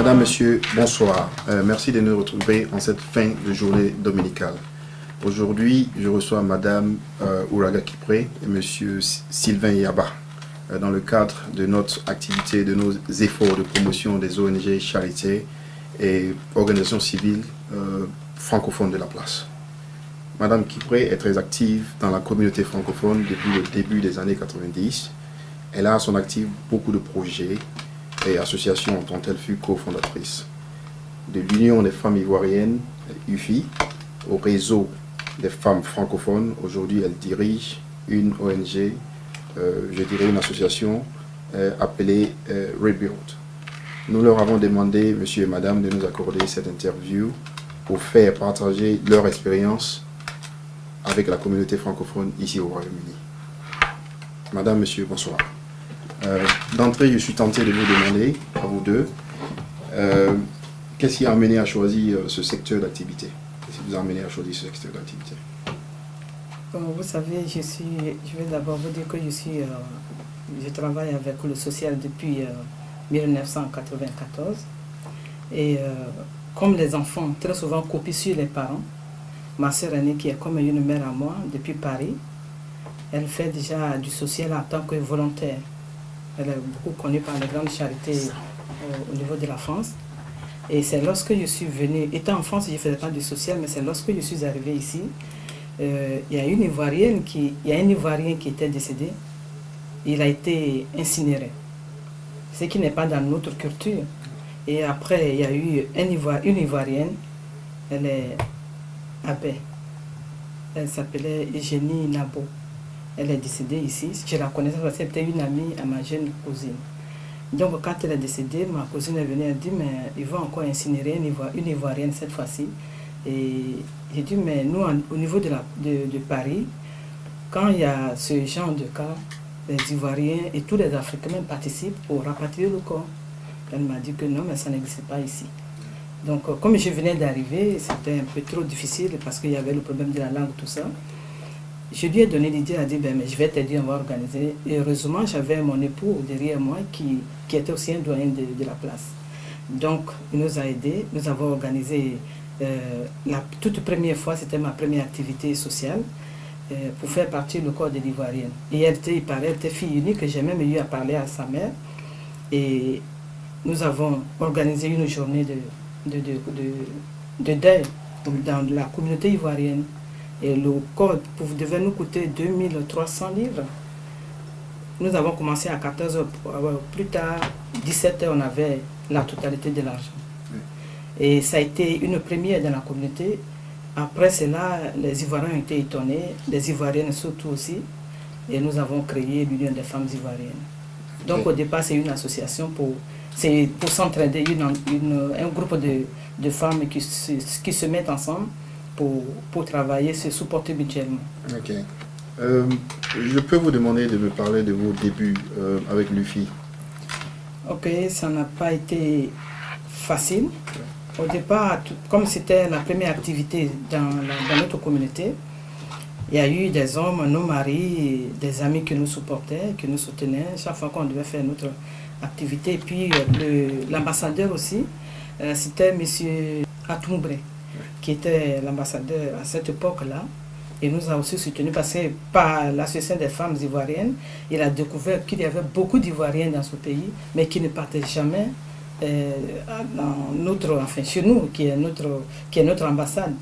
Madame, Monsieur, bonsoir. Merci de nous retrouver en cette fin de journée dominicale. Aujourd'hui, je reçois Madame Ouraga Kipré et Monsieur Sylvain Yaba dans le cadre de notre activité, de nos efforts de promotion des ONG, charités et organisations civiles francophones de la place. Madame Kipré est très active dans la communauté francophone depuis le début des années 90. Elle a à son actif beaucoup de projets et associations dont elle fut cofondatrice. De l'Union des femmes ivoiriennes, UFI, au réseau des femmes francophones. Aujourd'hui, elle dirige une ONG, je dirais une association appelée Rebuild. Nous leur avons demandé, monsieur et madame, de nous accorder cette interview pour faire partager leur expérience avec la communauté francophone ici au Royaume-Uni. Madame, monsieur, bonsoir. D'entrée, je suis tenté de vous demander, à vous deux, qu'est-ce qui a amené à choisir ce secteur d'activité? Qu'est-ce qui vous a amené à choisir ce secteur d'activité? Comme vous savez, je vais d'abord vous dire que je travaille avec le social depuis 1994. Et comme les enfants très souvent copient sur les parents, ma sœur aînée, qui est comme une mère à moi depuis Paris, elle fait déjà du social en tant que volontaire. Elle est beaucoup connue par les grandes charités au niveau de la France. Et c'est lorsque je suis venue, étant en France, je ne faisais pas du social, mais c'est lorsque je suis arrivée ici, il y a un Ivoirien qui était décédé, il a été incinéré. Ce qui n'est pas dans notre culture. Et après, il y a eu une Ivoirienne, elle est abbé. Elle s'appelait Eugénie Nabo. Elle est décédée ici. Je la connaissais parce que c'était une amie à ma jeune cousine. Donc quand elle est décédée, ma cousine est venue et a dit, mais ils vont encore incinérer une Ivoirienne cette fois-ci. Et j'ai dit, mais nous, au niveau de Paris, quand il y a ce genre de cas, les Ivoiriens et tous les Africains même participent pour rapatrier le corps. Elle m'a dit que non, mais ça n'existe pas ici. Donc comme je venais d'arriver, c'était un peu trop difficile parce qu'il y avait le problème de la langue, tout ça. Je lui ai donné l'idée, elle a dit, ben, mais je vais t'aider, on va organiser. Et heureusement, j'avais mon époux derrière moi qui était aussi un doyen de la place. Donc, il nous a aidés. Nous avons organisé la toute première fois, c'était ma première activité sociale, pour faire partie du corps de l'Ivoirienne. Et elle était fille unique, j'ai même eu à parler à sa mère. Et nous avons organisé une journée de deuil dans la communauté ivoirienne. Et le corps devait nous coûter 2300 livres. Nous avons commencé à 14 h. Plus tard, 17 h, on avait la totalité de l'argent. Et ça a été une première dans la communauté. Après cela, les Ivoiriens ont été étonnés, les Ivoiriennes surtout aussi. Et nous avons créé l'Union des femmes ivoiriennes. Donc au départ, c'est une association pour s'entraider, un groupe de femmes qui se mettent ensemble pour travailler, se supporter mutuellement. Ok. Je peux vous demander de me parler de vos débuts avec l'UFI? Ok, ça n'a pas été facile. Au départ, comme c'était la première activité dans notre communauté, il y a eu des hommes, nos maris, des amis qui nous supportaient, qui nous soutenaient chaque fois qu'on devait faire notre activité. Et puis l'ambassadeur aussi, c'était M. Atumbré, qui était l'ambassadeur à cette époque-là. Il nous a aussi soutenus parce que par l'association des femmes ivoiriennes, il a découvert qu'il y avait beaucoup d'Ivoiriens dans ce pays, mais qui ne partaient jamais chez nous, qui est notre ambassade.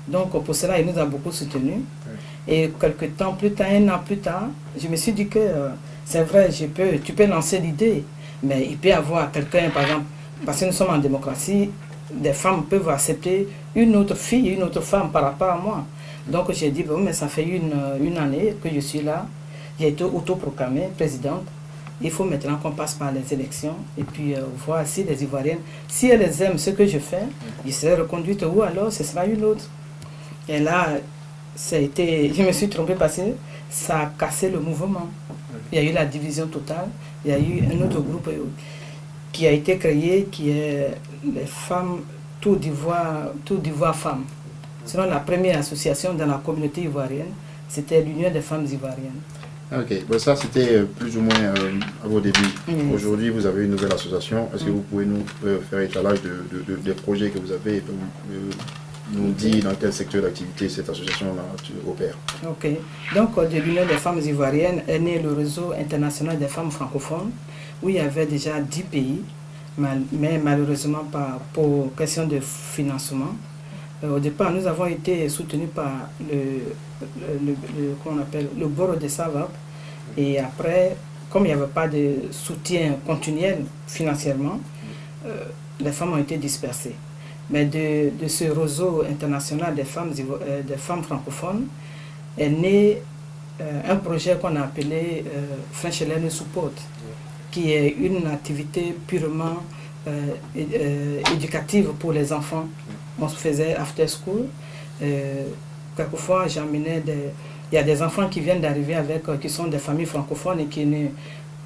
Donc pour cela, il nous a beaucoup soutenus. Et quelques temps plus tard, un an plus tard, je me suis dit que c'est vrai, tu peux lancer l'idée, mais il peut y avoir quelqu'un, par exemple, parce que nous sommes en démocratie, des femmes peuvent accepter une autre fille, une autre femme par rapport à moi. Donc j'ai dit, bon, mais ça fait une année que je suis là, j'ai été autoproclamée présidente. Il faut maintenant qu'on passe par les élections et puis voir si les Ivoiriennes, si elles aiment ce que je fais, je serai reconduite ou alors ce sera une autre. Et là, je me suis trompée parce que ça a cassé le mouvement. Il y a eu la division totale, il y a eu un autre groupe qui a été créé, qui est les femmes Tout d'Ivoire Femmes. Sinon, la première association dans la communauté ivoirienne, c'était l'Union des femmes ivoiriennes. Ok, bon, ça c'était plus ou moins à vos débuts. Aujourd'hui, vous avez une nouvelle association. Est-ce que vous pouvez nous faire étalage des projets que vous avez et nous dire dans quel secteur d'activité cette association-là opère? Ok, donc de l'Union des femmes ivoiriennes est né le réseau international des femmes francophones, où il y avait déjà 10 pays, mais malheureusement pas pour question de financement. Au départ, nous avons été soutenus par qu'on appelle le Borough de Savap. Et après, comme il n'y avait pas de soutien continuel financièrement, les femmes ont été dispersées. Mais de ce réseau international des femmes francophones est né un projet qu'on a appelé French Learning Support, qui est une activité purement éducative pour les enfants. On se faisait after school. Quelquefois, j'emmenais il y a des enfants qui viennent d'arriver qui sont des familles francophones et qui ne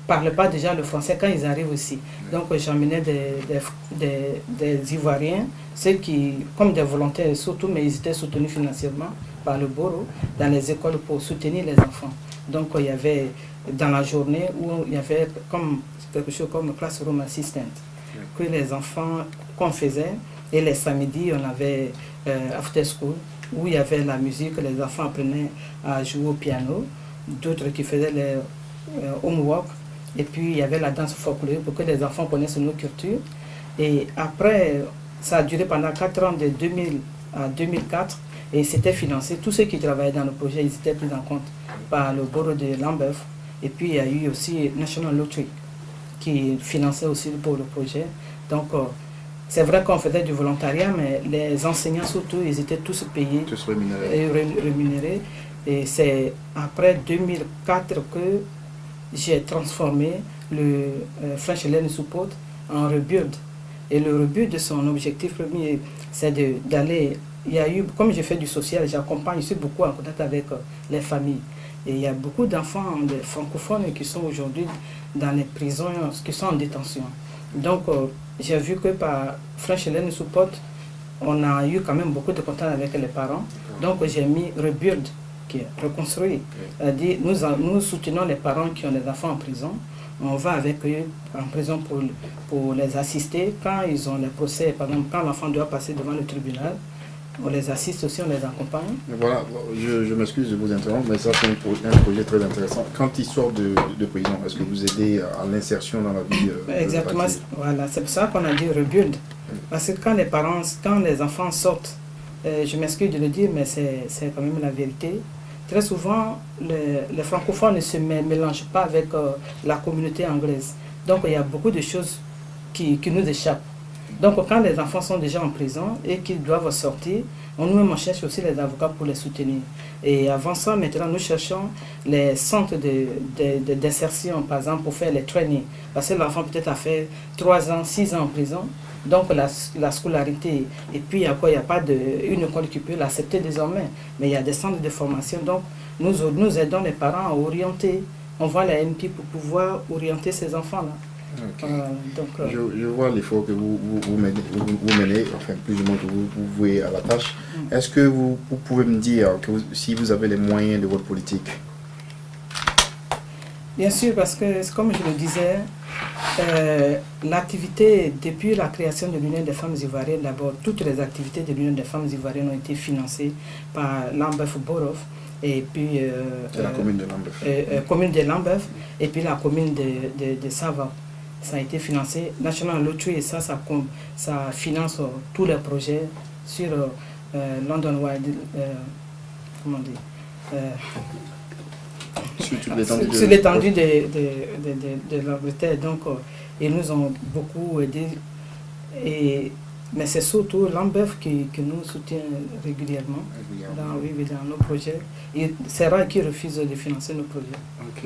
parlent pas déjà le français quand ils arrivent aussi. Donc j'emmenais des Ivoiriens, ceux qui, comme des volontaires surtout, mais ils étaient soutenus financièrement par le Borough, dans les écoles pour soutenir les enfants. Donc il y avait dans la journée où il y avait quelque chose comme classroom assistant, que les enfants qu'on faisait, et les samedis on avait after school, où il y avait la musique, les enfants apprenaient à jouer au piano, d'autres qui faisaient les homework, et puis il y avait la danse folklorique pour que les enfants connaissent nos cultures. Et après, ça a duré pendant 4 ans, de 2000 à 2004, et c'était financé. Tous ceux qui travaillaient dans le projet, ils étaient pris en compte par le Borough de Lambeuf. Et puis il y a eu aussi National Lottery qui finançait aussi pour le projet. Donc c'est vrai qu'on faisait du volontariat, mais les enseignants surtout, ils étaient tous payés, tous rémunérés. Et rémunérés. Et c'est après 2004 que j'ai transformé le French Learning Support en Rebuild. Et le Rebuild, son objectif premier, c'est d'aller... Il y a eu, comme j'ai fait du social, j'accompagne, je suis beaucoup en contact avec les familles. Et il y a beaucoup d'enfants francophones qui sont aujourd'hui dans les prisons, qui sont en détention. Donc, j'ai vu que par French Learning Support, on a eu quand même beaucoup de contact avec les parents. Donc, j'ai mis Rebuild, qui est reconstruit. Nous soutenons les parents qui ont des enfants en prison. On va avec eux en prison pour les assister. Quand ils ont les procès, par exemple, quand l'enfant doit passer devant le tribunal, on les assiste aussi, on les accompagne. Voilà, je m'excuse de vous interrompre, mais ça c'est un projet très intéressant. Quand ils sortent de prison, est-ce que vous aidez à l'insertion dans la vie Exactement, voilà, c'est pour ça qu'on a dit Rebuild. Parce que quand les enfants sortent, je m'excuse de le dire, mais c'est quand même la vérité. Très souvent, les francophones ne se mélangent pas avec la communauté anglaise. Donc il y a beaucoup de choses qui nous échappent. Donc quand les enfants sont déjà en prison et qu'ils doivent sortir, nous-mêmes on cherche aussi les avocats pour les soutenir. Et avant ça, maintenant nous cherchons les centres d'insertion, par exemple, pour faire les trainings. Parce que l'enfant peut-être a fait 3 ans, 6 ans en prison. Donc la scolarité, et puis il n'y a pas une école qui peut l'accepter désormais. Mais il y a des centres de formation. Donc nous aidons les parents à orienter. On voit la MP pour pouvoir orienter ces enfants-là. Okay. Je vois l'effort que vous menez, enfin plus ou moins que vous vouez à la tâche. Est-ce que vous pouvez me dire si vous avez les moyens de votre politique? Bien sûr, parce que comme je le disais, l'activité, depuis la création de l'Union des femmes ivoiriennes, d'abord toutes les activités de l'Union des femmes ivoiriennes ont été financées par Lambeuf Borough. Et puis la commune de Lambeuf. Et puis la commune de Savap. Ça a été financé. National Lottery, et ça finance tous les projets sur London Wide, comment dire, sur l'étendue de l'Angleterre. Donc, ils nous ont beaucoup aidé. Mais c'est surtout Lambeuf qui nous soutient régulièrement dans nos projets. Et c'est rare qu'ils refusent de financer nos projets. Ok.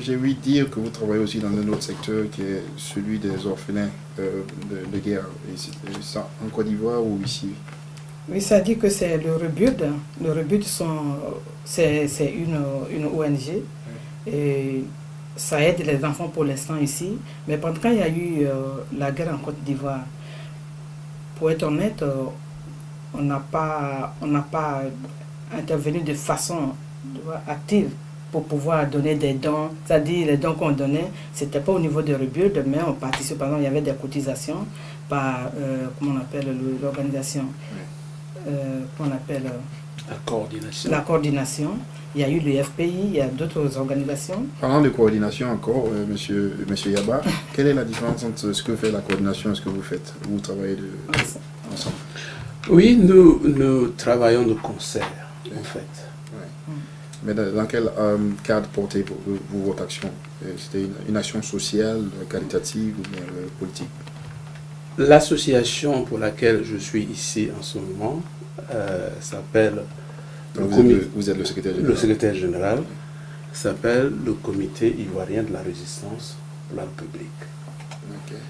J'ai ouï dire que vous travaillez aussi dans un autre secteur qui est celui des orphelins de guerre. Et ça, en Côte d'Ivoire ou ici? Oui, ça dit que c'est le Rebuild. Le Rebuild, c'est une ONG. Et ça aide les enfants pour l'instant ici. Mais quand il y a eu la guerre en Côte d'Ivoire, pour être honnête, on n'a pas intervenu de façon active pour pouvoir donner des dons. C'est-à-dire les dons qu'on donnait, ce n'était pas au niveau de Rebuild, mais on participait, par exemple, il y avait des cotisations par, comment on appelle l'organisation, qu'on appelle la coordination. Il y a eu le FPI, il y a d'autres organisations. Parlant de coordination encore, monsieur Yaba, quelle est la différence entre ce que fait la coordination et ce que vous faites? Vous travaillez ensemble? Oui, nous travaillons de concert, en fait. Ouais. Mais dans quel cadre portez-vous votre action? C'était une action sociale, qualitative ou bien politique? L'association pour laquelle je suis ici en ce moment s'appelle... Vous êtes le secrétaire général? Le secrétaire général s'appelle le Comité ivoirien de la résistance pour la République. Okay.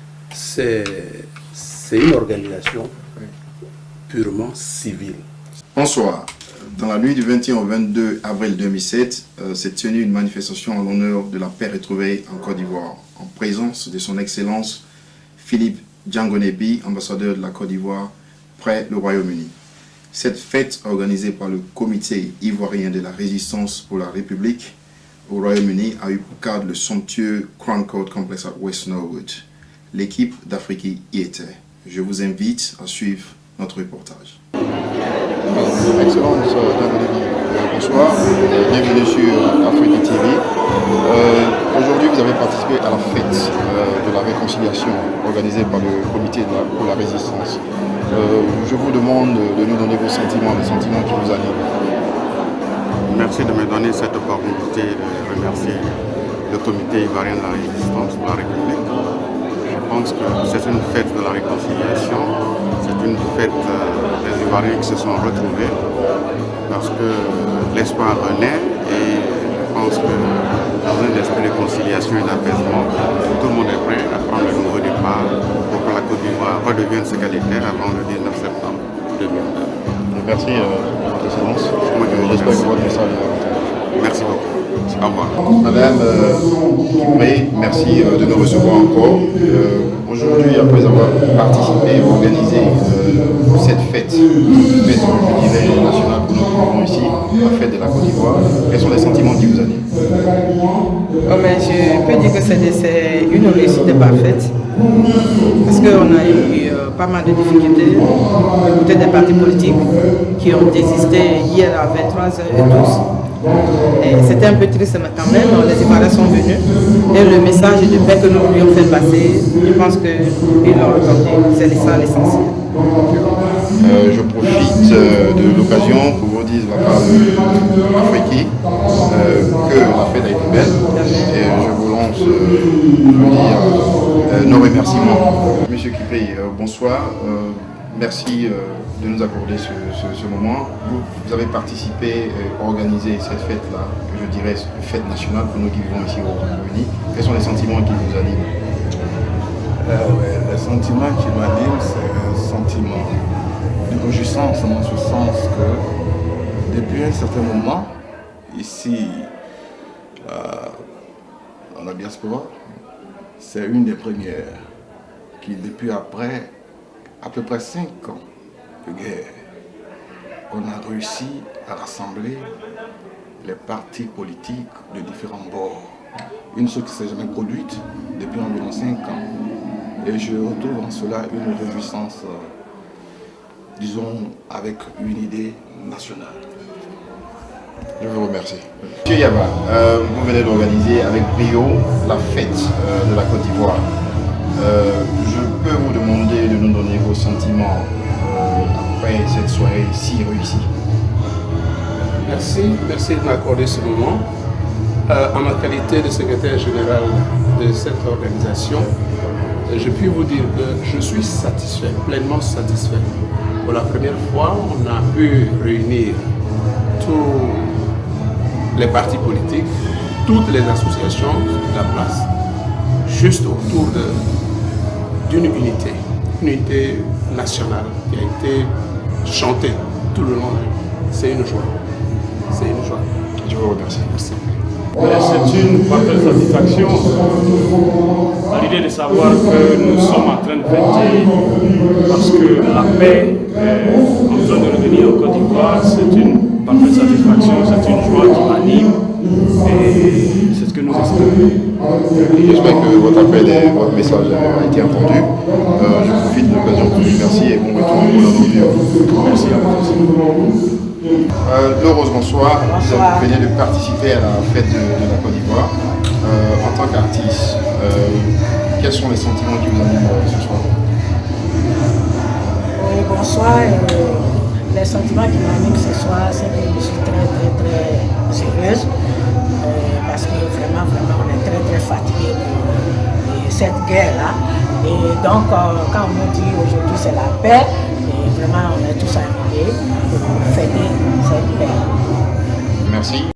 C'est une organisation purement civile. Bonsoir. Dans la nuit du 21 au 22 avril 2007, s'est tenue une manifestation en l'honneur de la paix retrouvée en Côte d'Ivoire, en présence de son Excellence Philippe Django-Nebi, ambassadeur de la Côte d'Ivoire près le Royaume-Uni. Cette fête organisée par le Comité ivoirien de la résistance pour la République au Royaume-Uni a eu pour cadre le somptueux Crown Court Complex à West Norwood. L'équipe d'Afrique y était. Je vous invite à suivre notre reportage. Excellence bonsoir, bienvenue sur Afrique TV. Aujourd'hui, vous avez participé à la fête de la réconciliation organisée par le Comité pour la résistance. Je vous demande de nous donner vos sentiments, les sentiments qui vous animent. Merci de me donner cette opportunité de remercier le Comité ivoirien de la résistance pour la République. Je pense que c'est une fête de la réconciliation, c'est une fête des Ivoiriens qui se sont retrouvés parce que l'espoir renaît et je pense que dans un esprit de conciliation et d'apaisement, tout le monde est prêt à prendre le nouveau départ pour que la Côte d'Ivoire redevienne ce qu'elle était avant le 19 septembre 2002. Merci, Votre Excellence. J'espère que votre message est entendu. Merci beaucoup. Au revoir. Madame Kipré, merci de nous recevoir encore. Aujourd'hui, après avoir participé, organisé cette fête, je dirais, nationale que nous vivons ici, la fête de la Côte d'Ivoire, quels sont les sentiments qui vous animent? Mais je peux dire que c'est une réussite parfaite. Parce qu'on a eu pas mal de difficultés, écouter des partis politiques qui ont désisté hier à 23h et tous. C'était un peu triste, mais quand même, les Ivoiriens sont venus. Et le message de paix que nous voulions faire passer, je pense qu'ils l'ont entendu. C'est ça l'essentiel. Je profite de l'occasion pour vous dire de la part de Afrique que la fête a été belle. Et je vous lance nos remerciements. Monsieur Kipré, bonsoir. Merci de nous accorder ce moment. Vous avez participé à organiser cette fête-là, que je dirais une fête nationale pour nous qui vivons ici au Royaume-Uni. Quels sont les sentiments qui vous animent? Le sentiment qui m'anime, c'est un sentiment de réjouissance, en ce sens que depuis un certain moment, ici, dans la diaspora, c'est une des premières qui, depuis après à peu près 5 ans de guerre, on a réussi à rassembler les partis politiques de différents bords. Une chose qui ne s'est jamais produite depuis environ 5 ans. Et je retrouve en cela une réjouissance, disons, avec une idée nationale. Je vous remercie. Monsieur Yaba, vous venez d'organiser avec brio la fête de la Côte d'Ivoire. Je peux vous demander de nous donner vos sentiments après cette soirée si réussie. Merci de m'accorder ce moment. En ma qualité de secrétaire général de cette organisation, je puis vous dire que je suis satisfait, pleinement satisfait. Pour la première fois, on a pu réunir tous les partis politiques, toutes les associations de la place, juste autour d'une unité nationale qui a été chantée tout le long. C'est une joie. C'est une joie. Je vous remercie. Merci. C'est une parfaite satisfaction à l'idée de savoir que nous sommes en train de fêter parce que la paix est en train de revenir au Côte d'Ivoire. C'est une parfaite satisfaction, c'est une joie qui m'anime que nous espérons. J'espère que votre appel et votre message a été entendu. Je profite de l'occasion pour vous remercier et bon retour au Moulin d'Ambion. Merci à vous aussi. Rose, bonsoir. Vous venez de participer à la fête de la Côte d'Ivoire. En tant qu'artiste, quels sont les sentiments qui vous animent ce soir? Oui, bonsoir. Les sentiments qui m'animent ce soir, c'est que je suis très heureuse parce que vraiment, on est très fatigué de cette guerre-là. Et donc, quand on nous dit aujourd'hui c'est la paix, et vraiment on est tous animés pour fêter cette paix. Merci.